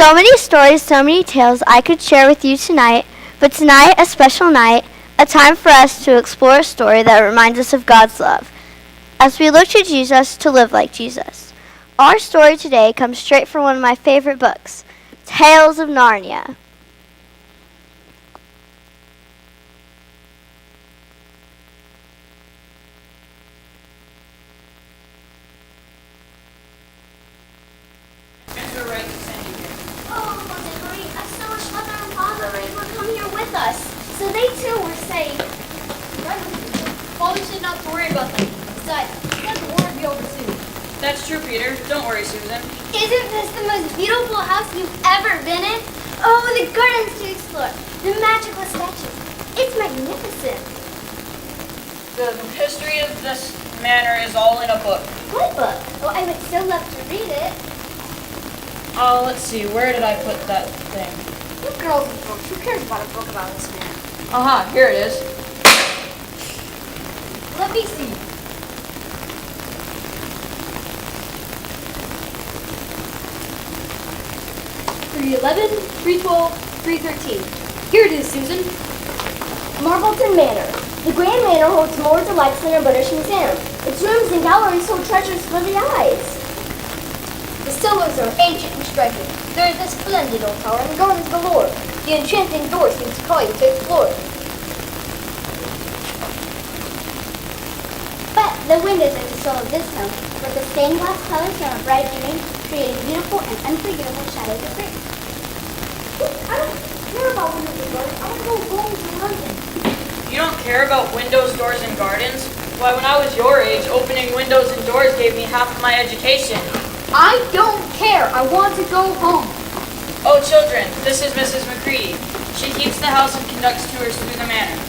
So many stories, so many tales I could share with you tonight, but tonight, a special night, a time for us to explore a story that reminds us of God's love, as we look to Jesus to live like Jesus. Our story today comes straight from one of my favorite books, Tales of Narnia. So they too were saved. Father said not to worry about them. Besides, let the war be over soon. That's true, Peter. Don't worry, Susan. Isn't this the most beautiful house you've ever been in? Oh, the gardens to explore, the magical statues. It's magnificent. The history of this manor is all in a book. What book? Oh, I would so love to read it. Let's see. Where did I put that thing? You girls and books. Who cares about a book about this man? Aha, here it is. Let me see. 311, 312, 313. Here it is, Susan. Marbleton Manor. The Grand Manor holds more delights than a British museum. Its rooms and galleries hold treasures for the eyes. The cellars are ancient and striking. There is a splendid old tower and gardens galore. The enchanting door seems to call you to explore. But the windows are the soul of this home, where the stained glass colors from a bright evening create beautiful and unforgettable shadows of grace. I don't care about windows and gardens. I want to go home to London. You don't care about windows, doors, and gardens? Why, when I was your age, opening windows and doors gave me half of my education. I don't care. I want to go home. Oh, children, this is Mrs. McCready. She keeps the house and conducts tours through the manor.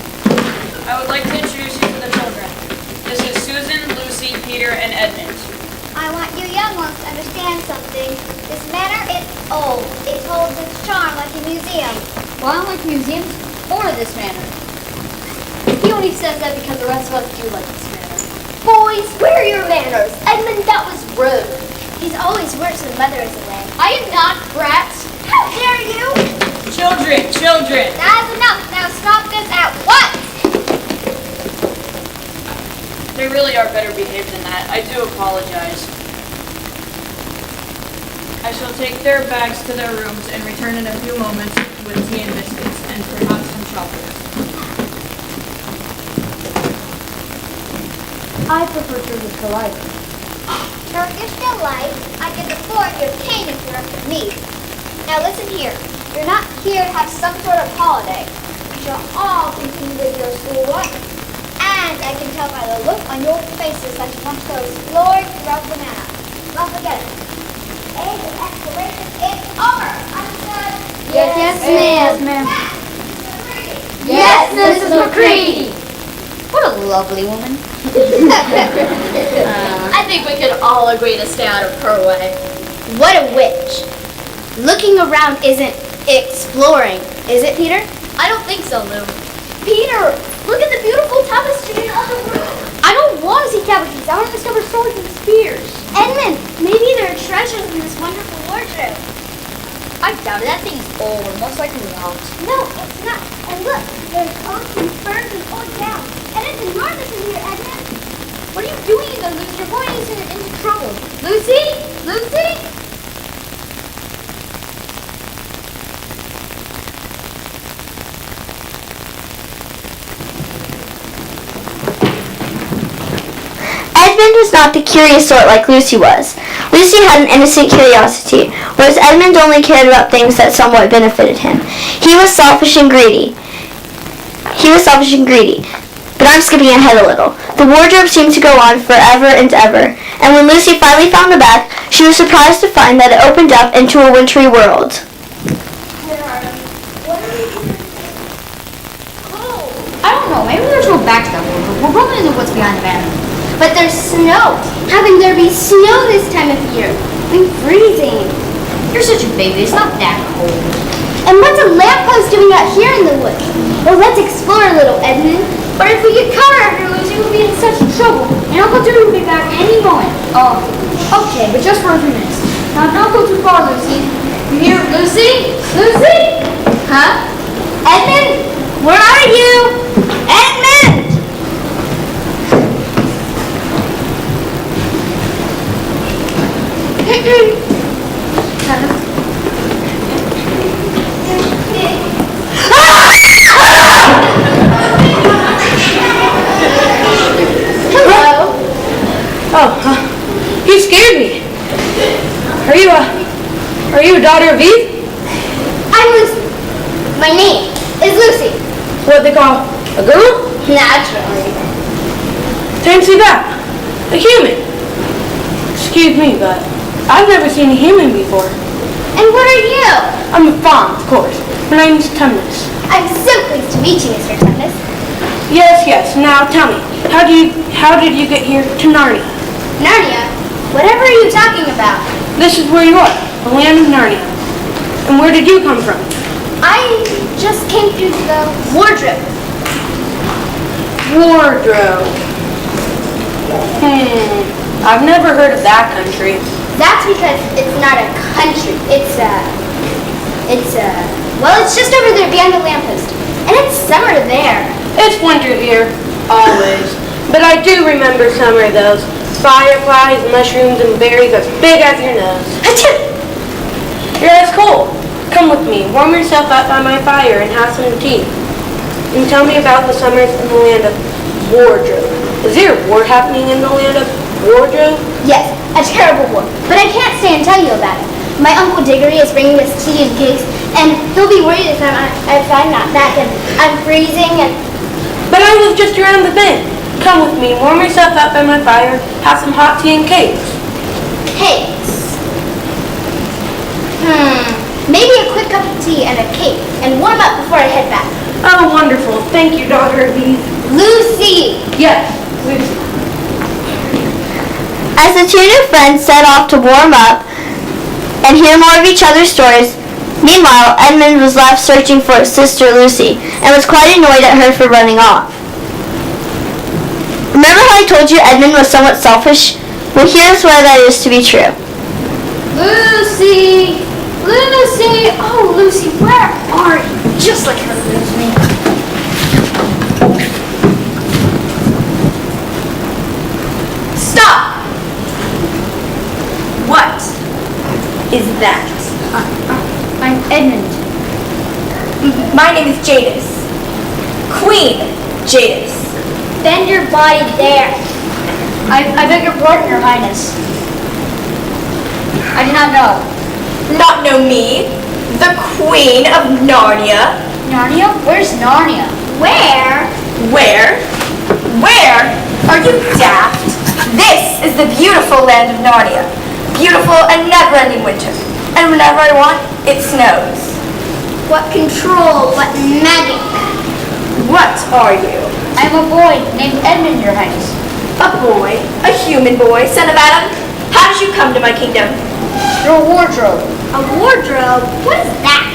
I would like to introduce you to the children. This is Susan, Lucy, Peter, and Edmund. I want you young ones to understand something. This manor is old. It holds its charm like a museum. Well, I don't like museums or this manor. He only says that because the rest of us do like this manor. Boys, where are your manners? Edmund, that was rude. He's always works when Mother is away. I am not, brats. How dare you? Children! That's enough. Now stop this at once. They really are better behaved than that. I do apologize. I shall take their bags to their rooms and return in a few moments with tea and biscuits and perhaps some chocolates. I prefer Turkish delight. Turkish delight. I can afford your cane if you're after me. Now listen here. You're not here to have some sort of holiday. You shall all continue with your schoolwork. And I can tell by the look on your faces that you want to go exploring throughout the manor. Don't forget it. And the exploration is over. Understood? Yes, ma'am. Yes, Mrs. McCready. What a lovely woman. I think we could all agree to stay out of her way. What a witch. Looking around isn't exploring, is it, Peter? I don't think so, Lou. Peter, look at the beautiful tapestry in the other room. I don't want to see tapestries. I want to discover swords and spears. Edmund, maybe there are treasures in this wonderful wardrobe. I doubt it. That thing is old. Most likely not. No, it's not. And look, there's awesome furs and old gowns. And it's enormous in here, Edmund. What are you doing in there, Lucy? You're going into trouble. Lucy? Lucy? Edmund was not the curious sort like Lucy was. Lucy had an innocent curiosity, whereas Edmund only cared about things that somewhat benefited him. He was selfish and greedy. But I'm skipping ahead a little. The wardrobe seemed to go on forever and ever, and when Lucy finally found the bath, she was surprised to find that it opened up into a wintry world. I don't know. Maybe there's no back to that wardrobe. We're probably in the woods behind the manor. But there's snow. How can there be snow this time of year? I'm freezing. You're such a baby. It's not that cold. And what's a lamppost doing out here in the woods? Well, let's explore a little, Edmund. But if we get caught after Lucy, we'll be in such trouble. And Uncle Jimmy will be back any moment. Oh, okay, but just for a few minutes. Now, don't go too far, Lucy. You here, Lucy? Lucy? Huh? Edmund? Where are you? Edmund! Hello. Oh, you scared me. Are you a daughter of Eve? I'm Lucy. My name is Lucy. What they call a girl? Naturally. Fancy that. A human. Excuse me, but I've never seen a human before. And what are you? I'm a fawn, of course. My name's Tumnus. I'm so pleased to meet you, Mr. Tumnus. Yes. Now tell me, how did you get here to Narnia? Narnia? Whatever are you talking about? This is where you are, the land of Narnia. And where did you come from? I just came through the wardrobe. Wardrobe. I've never heard of that country. That's because it's not a country. It's just over there beyond the lamppost. And it's summer there. It's winter here, always. But I do remember summer, those fireflies, mushrooms, and berries as big as your nose. Achoo! You're as cold. Come with me, warm yourself up by my fire and have some tea. And tell me about the summers in the land of Wardrobe. Is there a war happening in the land of Wardrobe? Yes, a terrible war. But I can't stay and tell you about it. My Uncle Diggory is bringing us tea and cakes, and he'll be worried if I'm not back and I'm freezing and... But I live just around the bend. Come with me, warm yourself up by my fire, have some hot tea and cakes. Cakes? Maybe a quick cup of tea and a cake, and warm up before I head back. Oh, wonderful. Thank you, daughter of Eve. Lucy! Yes, Lucy. As the two new friends set off to warm up and hear more of each other's stories, meanwhile, Edmund was left searching for his sister Lucy and was quite annoyed at her for running off. Remember how I told you Edmund was somewhat selfish? Well, here's why that is to be true. Lucy! Lucy! Oh, Lucy, where are you? Just like her, Lucy. Stop! What is that? I'm Edmund. My name is Jadis. Queen Jadis. Bend your body there. I beg your pardon, Your Highness. I did not know. Not know me? The Queen of Narnia? Narnia? Where's Narnia? Where? Where? Where? Are you daft? This is the beautiful land of Narnia. Beautiful and never-ending winter. And whenever I want, it snows. What control? What magic? What are you? I am a boy named Edmund, Your Highness. A boy? A human boy, son of Adam? How did you come to my kingdom? Through a wardrobe. A wardrobe? What is that?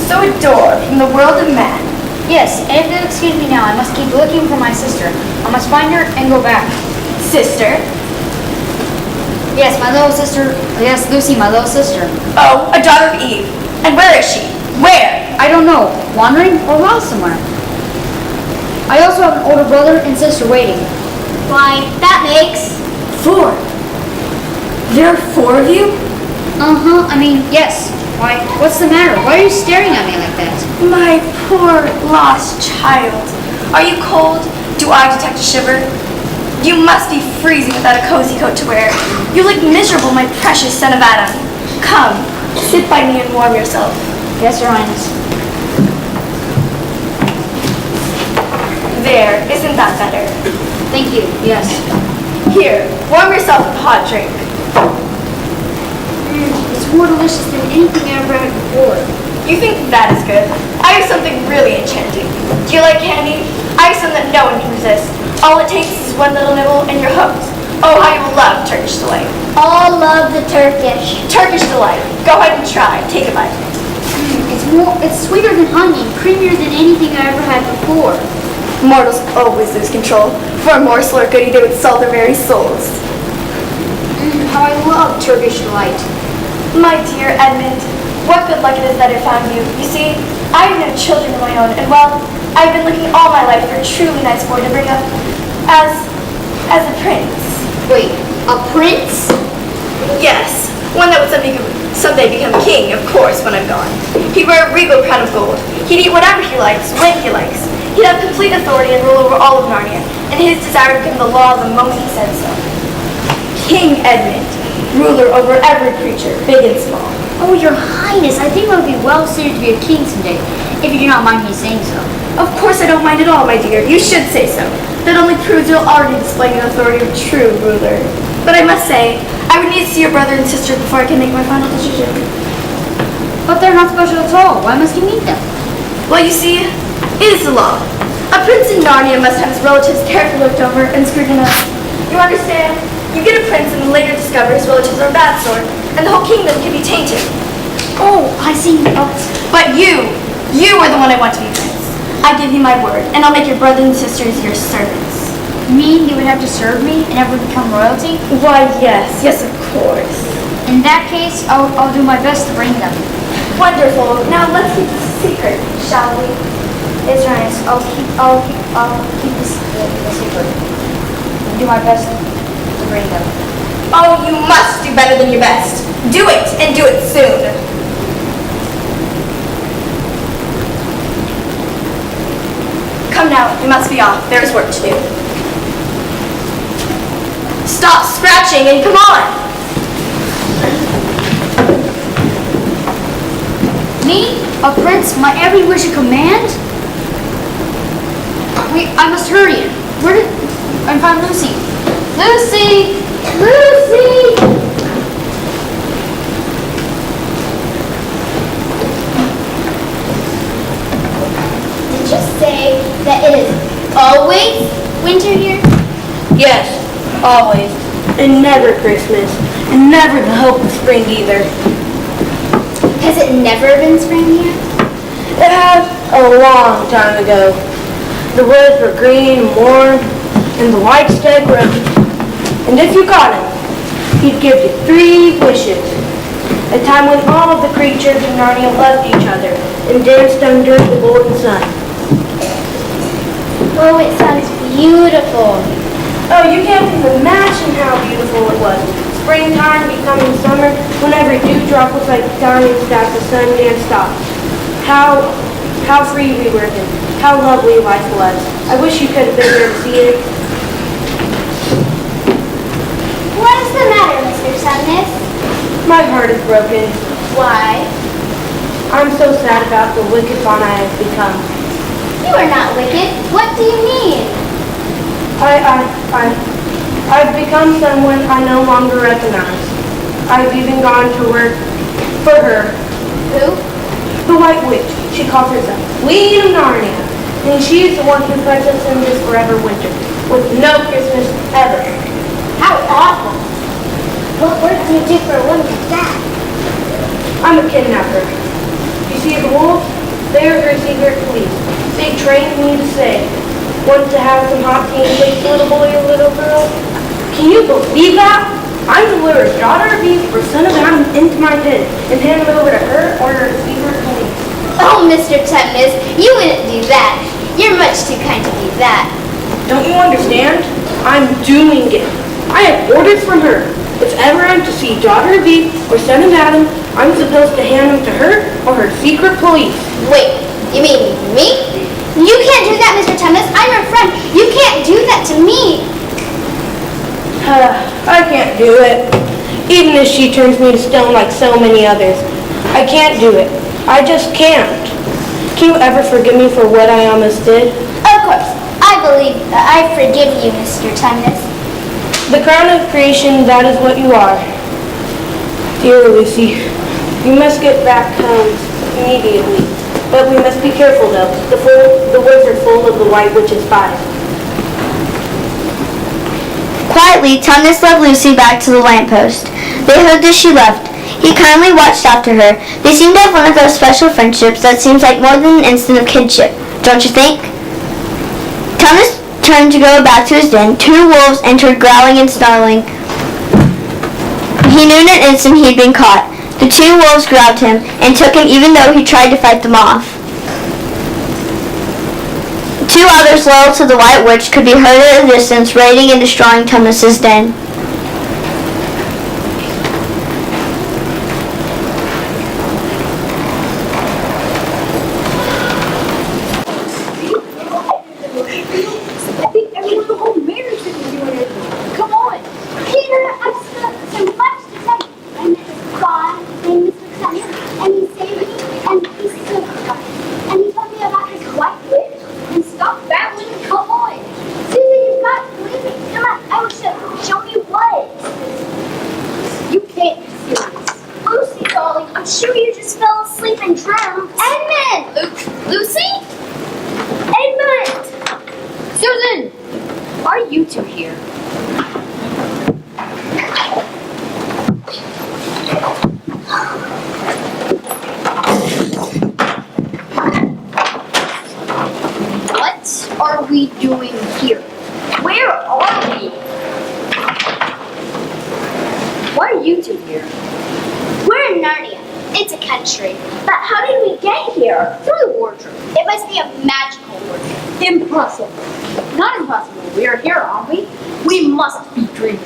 So a door from the world of man. Yes, and if you'll excuse me now, I must keep looking for my sister. I must find her and go back. Sister? Yes, my little sister. Yes, Lucy, my little sister. Oh, a daughter of Eve. And where is she? Where? I don't know. Wandering or lost somewhere. I also have an older brother and sister waiting. Why, that makes... 4. There are 4 of you? I mean, yes. Why, what's the matter? Why are you staring at me like that? My poor lost child. Are you cold? Do I detect a shiver? You must be freezing without a cozy coat to wear. You look miserable, my precious son of Adam. Come, sit by me and warm yourself. Yes, Your Highness. There, isn't that better? Thank you. Yes. Here, warm yourself with a hot drink. It's more delicious than anything I ever had before. You think that is good? I have something really enchanting. Do you like candy? I have some that no one can resist. All it takes is one little nibble and you're hooked. Oh, how you will love Turkish Delight. All love the Turkish. Turkish Delight. Go ahead and try. Take a bite. It's sweeter than honey and creamier than anything I ever had before. Mortals always lose control. For a morsel or goodie, they would sell their very souls. How I love Turkish Delight. My dear Edmund, what good luck it is that I found you. You see, I have no children of my own, and well, I've been looking all my life for a truly nice boy to bring up as a prince. Wait, a prince? Yes, one that would someday become king, of course, when I'm gone. He'd wear a regal crown of gold. He'd eat whatever he likes, when he likes. He'd have complete authority and rule over all of Narnia, and his desire would become the law the moment he said so. King Edmund, ruler over every creature, big and small. Oh, your highness, I think I would be well suited to be a king someday, if you do not mind me saying so. Of course I don't mind at all, my dear. You should say so. That only proves you'll already display the authority of a true ruler. But I must say, I would need to see your brother and sister before I can make my final decision. But they're not special at all. Why must you meet them? Well, you see, it is the law. A prince in Narnia must have his relatives carefully looked over and scrutinized. You understand? You get a prince and later discover his relatives are a bad sort, and the whole kingdom can be tainted. Oh, I see. But you are the one I want to be prince. I give you my word, and I'll make your brothers and sisters your servants. You mean you would have to serve me and never become royalty? Why, yes, of course. In that case, I'll do my best to bring them. Wonderful. Now let's keep this secret, shall we? His Highness, I'll keep this the secret. And do my best to bring them. Oh, you must do better than your best. Do it, and do it soon. Come now, we must be off. There's work to do. Stop scratching and come on! Me? A prince? My every wish a command? Wait, I must hurry. Where did I find Lucy? Lucy! Lucy! Did you say that it is always winter here? Yes, always. And never Christmas. And never the hope of spring either. Has it never been spring here? It has a long time ago. The woods were green and warm, and the white stag rose. And if you got him, he'd give you 3 wishes. A time when all of the creatures in Narnia loved each other and danced under the golden sun. Oh, it sounds beautiful. Oh, you can't even imagine how beautiful it was. Springtime becoming summer, when every dewdrop was like diamonds as the sun danced off. How free we were then. How lovely life was. I wish you could have been there to see it. What is the matter, Mr. Summers? My heart is broken. Why? I'm so sad about the wicked fawn I have become. You are not wicked. What do you mean? I've become someone I no longer recognize. I've even gone to work for her. Who? The White Witch. She calls herself Queen of Narnia. And she's the one who puts us in this forever winter, with no Christmas ever. How awful. What work do you do for a woman like that? I'm a kidnapper. You see the wolves? They're her secret police. They trained me to say, want to have some hot tea and take a little boy or little girl? Can you believe that? I'm to lure a daughter of Eve or son of Adam into my den and hand them over to her or her secret police. Oh, Mr. Tuckness, you wouldn't do that. You're much too kind to do that. Don't you understand? I'm doing it. I have orders from her. If ever I'm to see daughter of Eve or son of Adam, I'm supposed to hand them to her or her secret police. Wait, you mean me? You can't do that, Mr. Tuckness. I'm your friend. You can't do that to me. I can't do it. Even if she turns me to stone like so many others. I can't do it. I just can't. Can you ever forgive me for what I almost did? Of course. I forgive you, Mr. Tuckness. The crown of creation, that is what you are. Dear Lucy, you must get back home immediately. But we must be careful though. The woods are full of the White Witch's spies. Quietly, Tuckness led Lucy back to the lamppost. They hugged as she left. He kindly watched after her. They seemed to have one of those special friendships that seems like more than an instant of kinship, don't you think? Tuckness turned to go back to his den. 2 wolves entered, growling and snarling. He knew in an instant he had been caught. The 2 wolves grabbed him and took him even though he tried to fight them off. 2 others loyal to the White Witch could be heard at a distance raiding and destroying Tumnus's den. I think everyone will hold marriage with you doing it. Come on. Peter, I've got so much to tell you. I met this guy named Mr. Clemens, and he saved me, and he's so kind. And he told me about his white witch, and stop battling. Come on. Susan, you've got to believe me. Come on, I will show you what. You can't be serious. Lucy, darling, I'm sure you just fell asleep and drowned. Edmund! Lucy? Edmund! Susan! Why are you 2 here? What are we doing here? Where are we? Why are you 2 here? We're in Narnia. It's a country. But how did we get here? Through the wardrobe. It must be a magical wardrobe. Impossible. Not impossible. We are here, aren't we? We must be dreaming.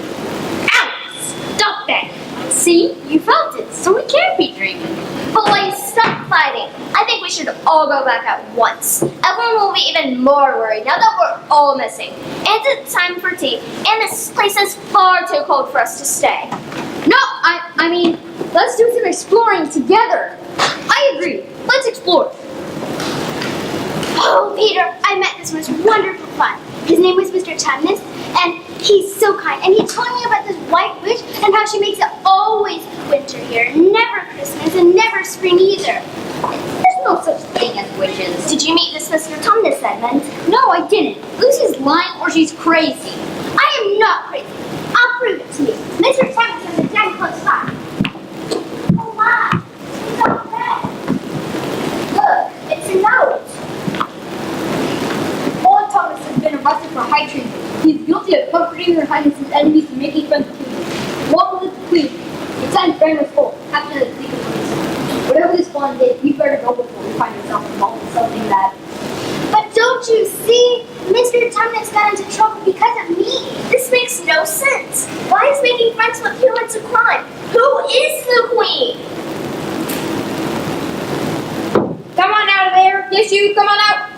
Alice! Stop that! See? You felt it, so we can't be dreaming. Boys, stop fighting. I think we should all go back at once. Everyone will be even more worried now that we're all missing. And it's time for tea, and this place is far too cold for us to stay. No, I mean, let's do some exploring together. I agree. Let's explore. Oh, Peter, I met this most wonderful fun. His name was Mr. Tumnus, and he's so kind. And he told me about this white witch and how she makes it always winter here, never Christmas, and never spring either. There's no such thing as witches. Did you meet this Mr. Tumnus, Edmund? No, I didn't. Lucy's lying or she's crazy. I am not crazy. I'll prove it to you. Mr. Tumnus has a den close by. Oh my, he's not bad. Look, it's a note. Paul Thomas has been arrested for high treason. He is guilty of comforting Her Highness's enemies and making friends with you. Welcome to the Queen. It's time Framer's full. Captain of the Secret Police. Whatever this bond is, we better go before we find ourselves involved in something that. But don't you see? Mr. Tumnus got into trouble because of me. This makes no sense. Why is making friends with humans a crime? Who is the Queen? Come on out of there. Yes, you, come on out.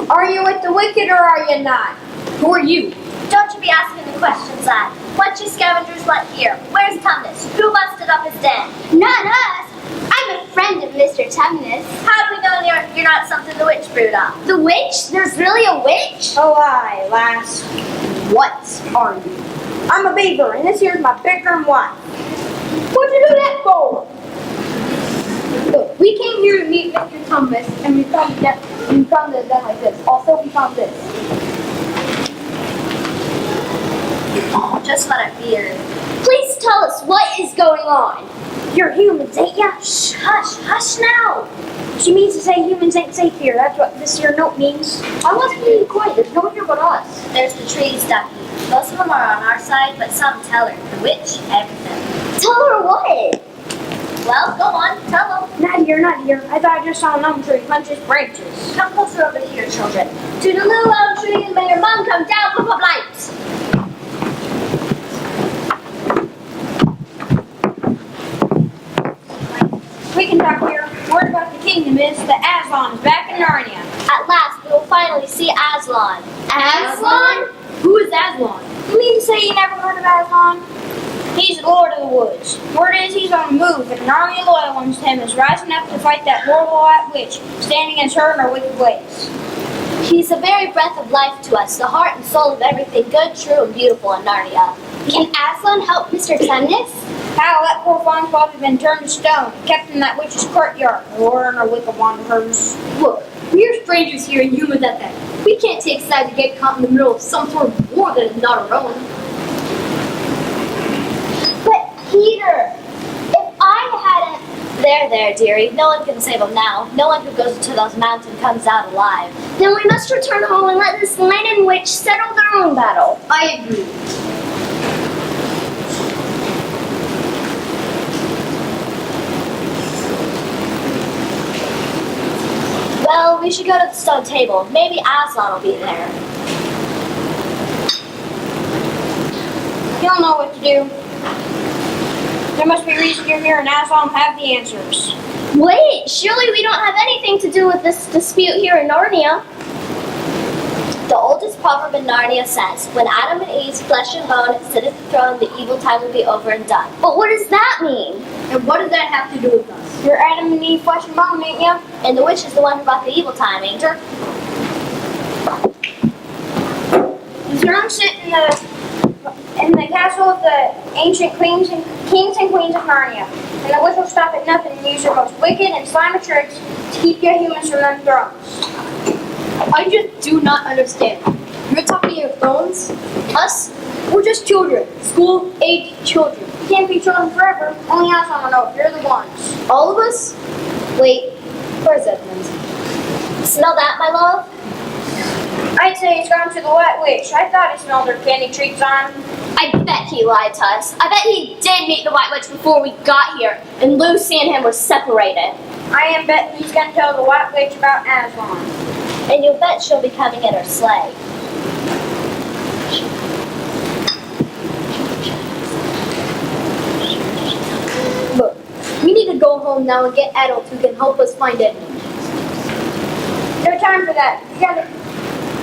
Are you with the wicked or are you not? Who are you? Don't you be asking the questions, lad. What you scavengers let here? Where's Tumnus? Who busted up his den? Not us. I'm a friend of Mr. Tumnus. How do we know you're not something the witch brewed up? The witch? There's really a witch? Oh, aye, lass. What are you? I'm a beaver, and this here's my bickering wife. What'd you do that for? Look, we came here to meet Mr. Tumnus, and we found the den like this. Also, we found this. Oh, just what I feared. Please tell us what is going on. You're humans, ain't ya? Shh, hush, hush now. She means to say humans ain't safe here. That's what this here note means. I wasn't being quiet. There's no one here but us. There's the trees, Ducky. Most of them are on our side, but some tell her. The witch, everything. Tell her what? Well, go on, tell them. Not here, not here. I thought I just saw an elm tree punch its branches. Come closer over here, children. To the little elm tree, and may your mom come down from the lights. We can talk here. Word about the kingdom is that Aslan is back in Narnia. At last, we will finally see Aslan. Aslan? Who is Aslan? You mean to say you never heard of Aslan? He's the Lord of the Woods. Word is he's on the move, and Narnia loyal ones to him is rising up to fight that horrible white witch, standing against her and her wicked ways. He's the very breath of life to us, the heart and soul of everything good, true, and beautiful in Narnia. Can Aslan help Mr. Tumnus? How that poor fawn's probably been turned to stone, kept in that witch's courtyard, the Lord and her wicked wanderers. Look, we're strangers here and humans at that. We can't take sides to get caught in the middle of some sort of war that is not our own. But Peter, if I hadn't... There, dearie. No one can save him now. No one who goes into those mountains comes out alive. Then we must return home and let this lightning witch settle their own battle. I agree. we should go to the stone table. Maybe Aslan will be there. You don't know what to do. There must be a reason you're here, and Aslan will have the answers. Wait, surely we don't have anything to do with this dispute here in Narnia. The oldest proverb in Narnia says, when Adam and Eve's flesh and bone sit at the throne, the evil time will be over and done. But what does that mean? And what does that have to do with us? You're Adam and Eve, flesh and bone, ain't you? And the witch is the one who brought the evil time, ain't her? The throne sit in the castle of the ancient kings and queens of Narnia. And the witch will stop at nothing and use her most wicked and slimy tricks to keep you humans from them thrones. I just do not understand. You're talking your phones? Us? We're just children. School-age children. You can't be children forever. Only Aslan will know. You're the ones. All of us? Wait, where's Edmund? Smell that, my love? I'd say he's gone to the White Witch. I thought he smelled her candy treats on him. I bet he lied to us. I bet he did meet the White Witch before we got here, and Lucy and him were separated. I am betting he's going to tell the White Witch about Aslan. And you'll bet she'll be coming in her sleigh. Look, we need to go home now and get adults who can help us find Edmund. No time for that. You gotta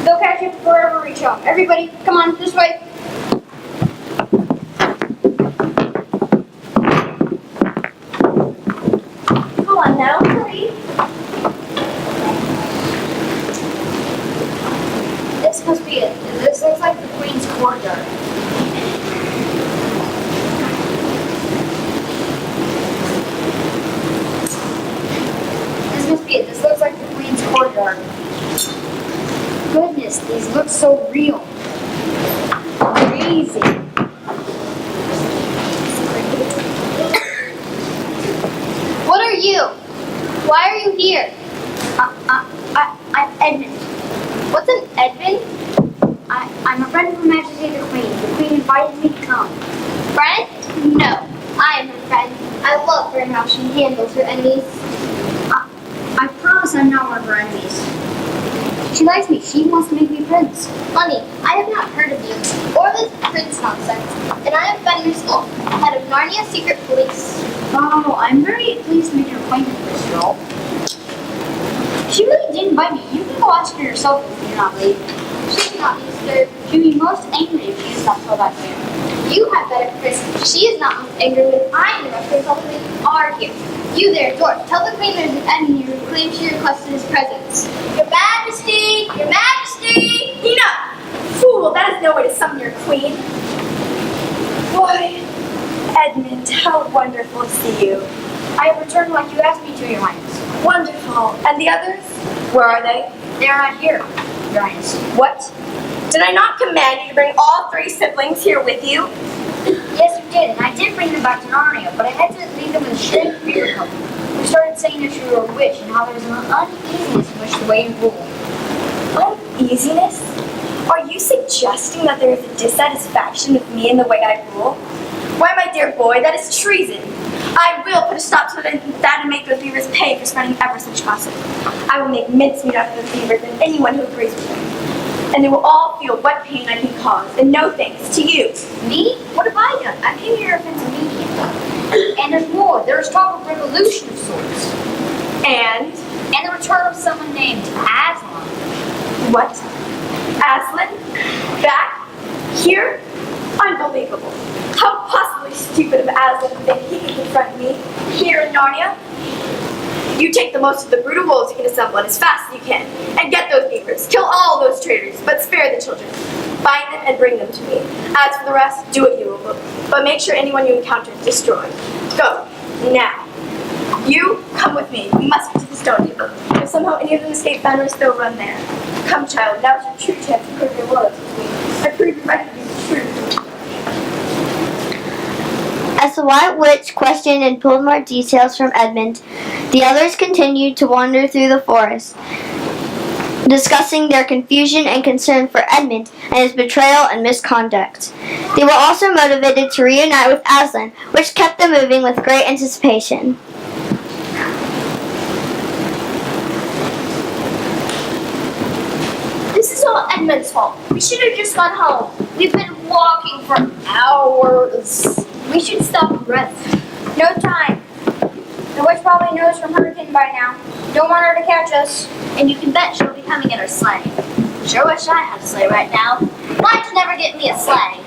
go catch him before I ever reach home. Everybody, come on, this way. Come on now, hurry. This must be it. This looks like the Queen's courtyard. This must be it. This looks like the Queen's courtyard. Goodness, these look so real. Crazy. What are you? Why are you here? I'm Edmund. What's an Edmund? I'm a friend of Her Majesty the Queen. The Queen invited me to come. Friend? No, I am her friend. I love her and how she handles her enemies. I promise I'm not one of her enemies. She likes me. She wants to make me prince. Honey, I have not heard of you or this prince nonsense. And I am Fenrir Skull, head of Narnia Secret Police. Oh, I'm very pleased to make your acquaintance, Miss Skull. She really did invite me. You can go ask her yourself if you're not late. She cannot be disturbed. She'll be most angry if she is not told I'm here. You had better, Chris. She is not most angry when I interrupt her while we are here. You there, George. Tell the Queen there's an enemy who claims she requested his presence. Your Majesty! Your Majesty! Enough! Fool, that is no way to summon your queen. Why, Edmund, how wonderful to see you. I have returned like you asked me to, Your Highness. Wonderful. And the others? Where are they? They are not here, Your Highness. What? Did I not command you to bring all 3 siblings here with you? Yes, you did, and I did bring them back to Narnia, but I had to leave them with a strange fever couple. We started saying that you were a witch and how there was an uneasiness in which the way you rule. Uneasiness? Are you suggesting that there is a dissatisfaction with me and the way I rule? Why, my dear boy, that is treason. I will put a stop to that and make those beavers pay for spreading ever such gossip. I will make mincemeat out of those beavers and anyone who agrees with them. And they will all feel what pain I can cause, and no thanks to you. Me? What have I done? I came here offense immediately. And there's more. There's talk of revolution of sorts. And the return of someone named Aslan. what? Aslan? Back? Here? Unbelievable. How possibly stupid of Aslan to think he can confront me here in Narnia? You take the most of the brutal wolves you can assemble as fast as you can, and get those beavers. Kill all those traitors, but spare the children. Bind them and bring them to me. As for the rest, do what you will, but make sure anyone you encounter is destroyed. Go, now. You, come with me. We must get to the stone table. If somehow any of them escape Fenris, they'll run there. Come, child, now's your true chance to prove your loyalty to me. I prove you ready to be true. As the White Witch questioned and pulled more details from Edmund, the others continued to wander through the forest, discussing their confusion and concern for Edmund and his betrayal and misconduct. They were also motivated to reunite with Aslan, which kept them moving with great anticipation. all Edmund's fault. We should have just gone home. We've been walking for hours. We should stop and rest. No time. The witch probably knows from Hurricane by now. Don't want her to catch us. And you can bet she'll be coming in her sleigh. Sure wish I had a sleigh right now. Why'd you never get me a sleigh?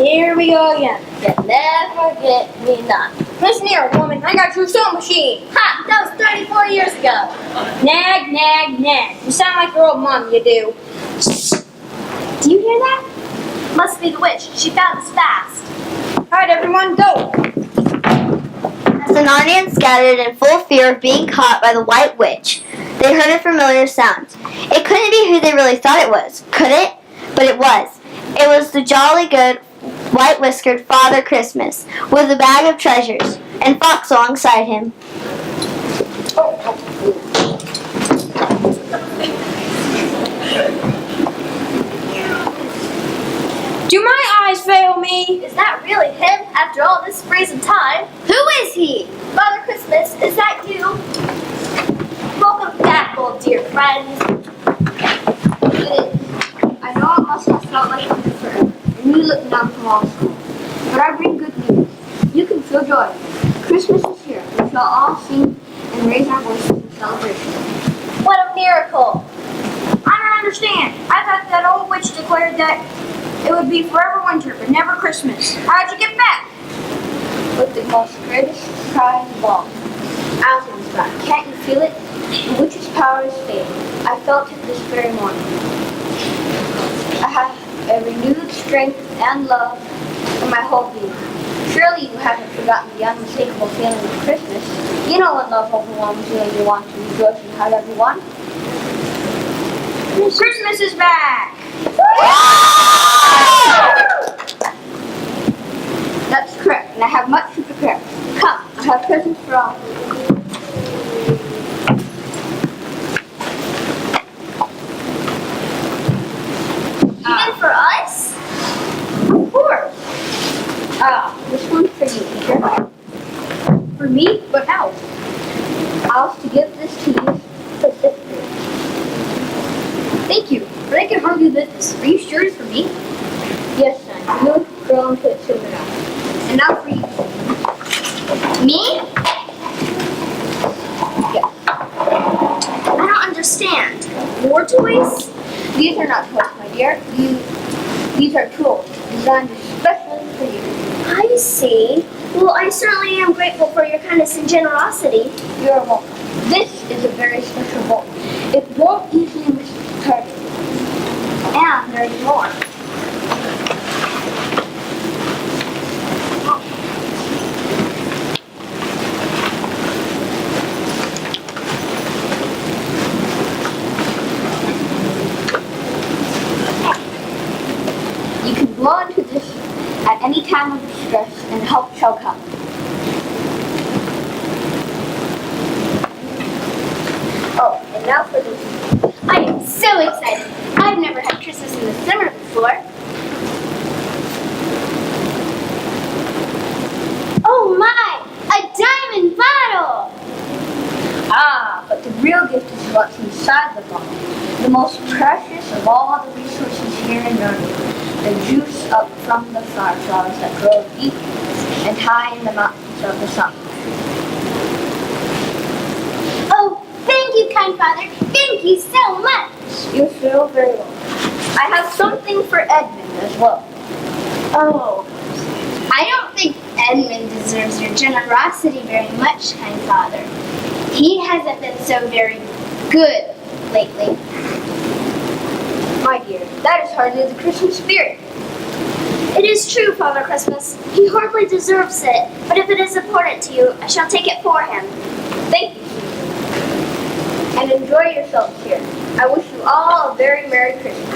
Here we go again. You never get me none. Listen here, woman. I got your sewing machine. Ha! That was 34 years ago. Nag, nag, nag. You sound like your old mom, you do. Do you hear that? Must be the witch. She found us fast. All right, everyone, go. As the Narnians scattered in full fear of being caught by the White Witch, they heard a familiar sound. It couldn't be who they really thought it was, could it? But it was. It was the jolly good, white-whiskered Father Christmas, with a bag of treasures, and Fox alongside him. Do my eyes fail me? Is that really him after all this freezing time? Who is he? Father Christmas, is that you? Welcome back, old dear friend. It is. I know it must have felt like a different, and you look down from all school. But I bring good news. You can feel joy. Christmas is here. We shall all sing and raise our voices in celebration. What a miracle. I don't understand. I thought that old witch declared that it would be forever winter, but never Christmas. How'd you get back? With the most greatest surprise of all. Allison's back. Can't you feel it? The witch's power is fading. I felt it this very morning. I have a renewed strength and love in my whole being. Surely you haven't forgotten the unmistakable feeling of Christmas. You know when love overwhelms you and you want to rejoice and hug everyone. Christmas is back. That's correct, and I have much to prepare. Come, I have presents for all. Even for us? Of course. This one's for you, Peter. For me? But how? I'll to give this to you specifically. Thank you, but I can hardly live this. Are you sure it's for me? Yes, son. You have grown to it soon enough. And now for you. Me? Yes. I don't understand. More toys? These are not toys, my dear. These are tools designed especially for you. I see. Well, I certainly am grateful for your kindness and generosity. You're welcome. This is a very special bowl. It won't easily miss its target. And there's more. You can blow into this at any time of distress and help shall come. Oh, and now for this. I am so excited. I've never had Christmas in the summer before. Oh my! A diamond bottle! Ah, but the real gift is what's inside the bottle. The most precious of all the resources here in Narnia. The juice up from the flower flowers that grow deep and high in the mountains of the sun. Oh, thank you, kind Father. Thank you so much. You feel very well. I have something for Edmund as well. Oh, I don't think Edmund deserves your generosity very much, kind Father. He hasn't been so very good lately. My dear, that is hardly the Christmas spirit. It is true, Father Christmas. He hardly deserves it, but if it is important to you, I shall take it for him. Thank you, Susan. And enjoy yourselves here. I wish you all a very Merry Christmas.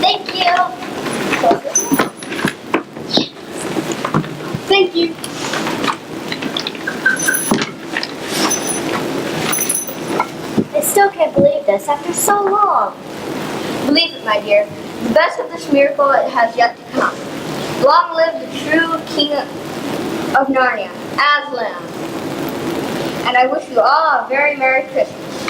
Thank you. Thank you. I still can't believe this after so long. Believe it, my dear. The best of this miracle has yet to come. Long live the true King of Narnia, Aslan. And I wish you all a very Merry Christmas.